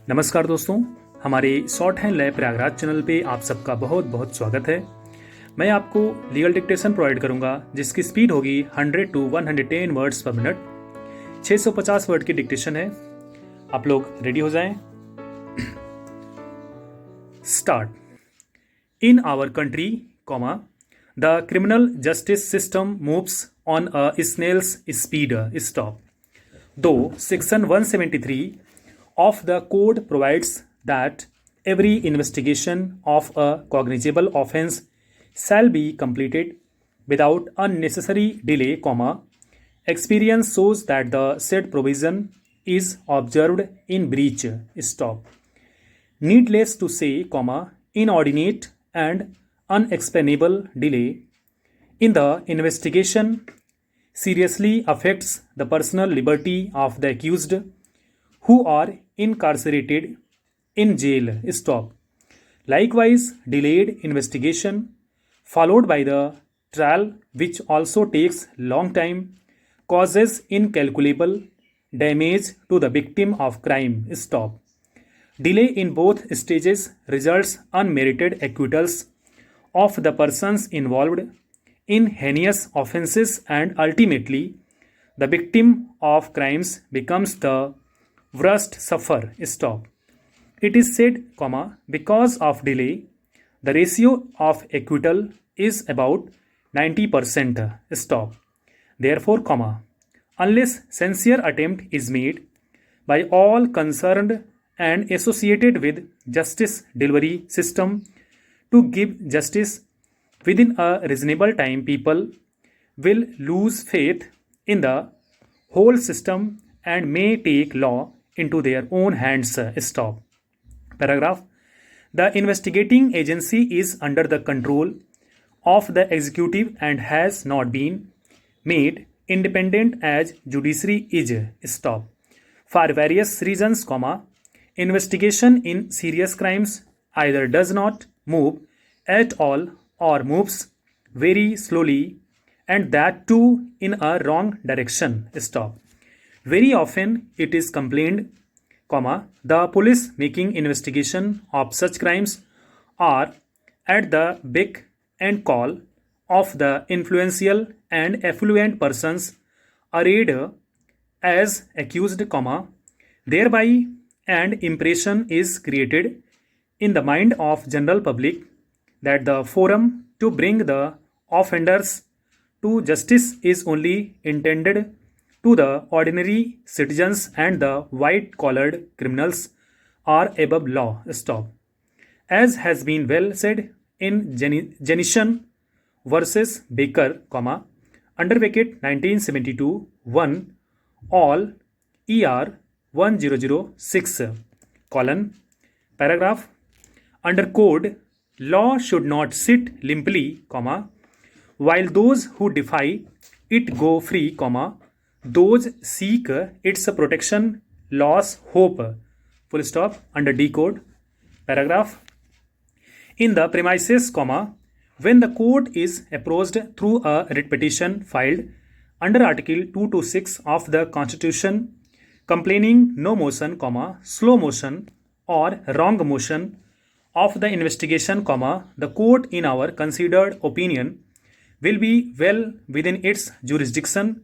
नमस्कार दोस्तों, हमारे short hand lab Prayagraj channel पे आप सबका बहुत बहुत स्वागत है। मैं आपको लीगल डिक्टेशन प्रोवाइड करूंगा जिसकी स्पीड होगी 100 टू 110 वर्ड्स पर मिनट। 650 वर्ड की डिक्टेशन है। आप लोग रेडी हो जाएं। Start. In our country, the criminal justice system moves on a snail's speed. Stop. दो section 173 of the code provides that every investigation of a cognizable offense shall be completed without unnecessary delay, experience shows that the said provision is observed in breach. Stop. Needless to say, inordinate and unexplainable delay in the investigation seriously affects the personal liberty of the accused who are incarcerated in jail. Stop. Likewise, delayed investigation followed by the trial, which also takes long time, causes incalculable damage to the victim of crime. Stop. Delay in both stages results unmerited acquittals of the persons involved in heinous offences, and ultimately the victim of crimes becomes the worst sufferer. Stop. It is said, because of delay, the ratio of acquittal is about 90%. Stop. Therefore, unless sincere attempt is made by all concerned and associated with justice delivery system to give justice within a reasonable time, people will lose faith in the whole system and may take law into their own hands. Stop. Paragraph. The investigating agency is under the control of the executive and has not been made independent as judiciary is. Stop. For various reasons, investigation in serious crimes either does not move at all or moves very slowly, and that too in a wrong direction. Stop. Very often it is complained, the police making investigation of such crimes are at the beck and call of the influential and affluent persons arrayed as accused, thereby an impression is created in the mind of general public that the forum to bring the offenders to justice is only intended to the ordinary citizens and the white-collared criminals are above law. Stop. As has been well said in Jenison versus Baker, under bracket 1972 1 all ER 1006 colon paragraph. Under code, law should not sit limply, while those who defy it go free, those seek its protection lose hope. Full stop. Under D code paragraph. In the premises, when the court is approached through a writ petition filed under Article 226 of the Constitution, complaining no motion, slow motion or wrong motion of the investigation, the court in our considered opinion will be well within its jurisdiction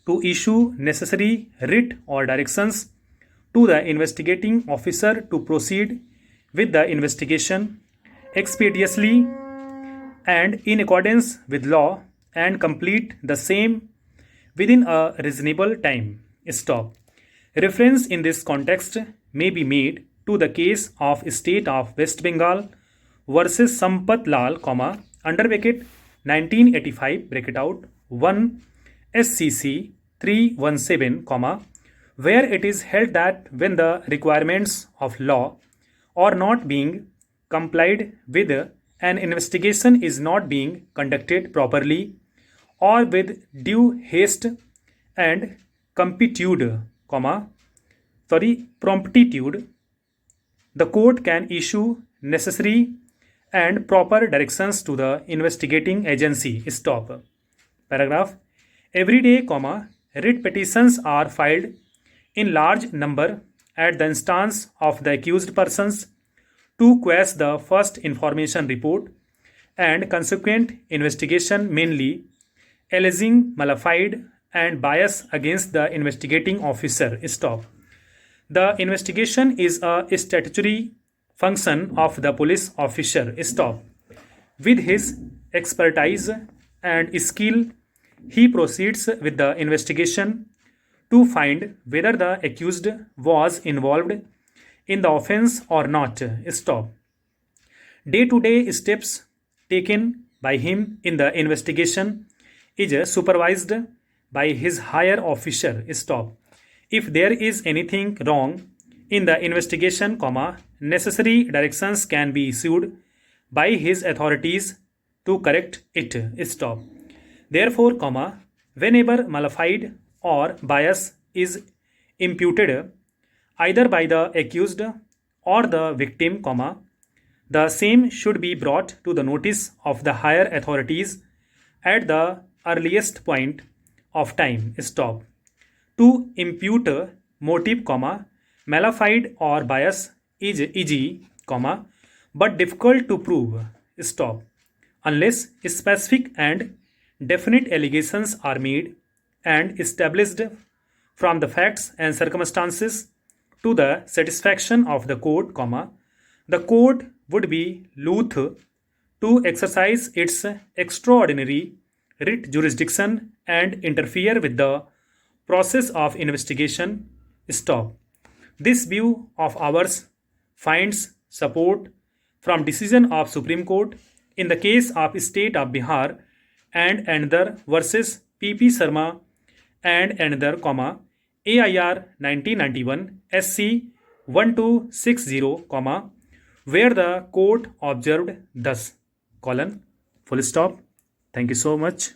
to issue necessary writ or directions to the investigating officer to proceed with the investigation expeditiously and in accordance with law and complete the same within a reasonable time. Stop. Reference in this context may be made to the case of State of West Bengal versus Sampath Lal, under bracket 1985 bracket out 1 SCC 317, where it is held that when the requirements of law are not being complied with, an investigation is not being conducted properly or with due haste and promptitude, the court can issue necessary and proper directions to the investigating agency. Stop. Paragraph. Every day, writ petitions are filed in large number at the instance of the accused persons to quash the first information report and consequent investigation, mainly alleging malafide and bias against the investigating officer. Stop. The investigation is a statutory function of the police officer. Stop. With his expertise and skill, he proceeds with the investigation to find whether the accused was involved in the offense or not. Stop. Day-to-day steps taken by him in the investigation is supervised by his higher officer. Stop. If there is anything wrong in the investigation, necessary directions can be issued by his authorities to correct it. Stop. Therefore, whenever malafide or bias is imputed either by the accused or the victim, the same should be brought to the notice of the higher authorities at the earliest point of time. Stop. To impute motive, malafide or bias is easy, but difficult to prove. Stop. Unless specific and definite allegations are made and established from the facts and circumstances to the satisfaction of the court, the court would be loath to exercise its extraordinary writ jurisdiction and interfere with the process of investigation. Stop. This view of ours finds support from decision of Supreme Court in the case of State of Bihar and another versus P.P. Sharma and another, AIR 1991 SC 1260, where the court observed thus, full stop. Thank you so much.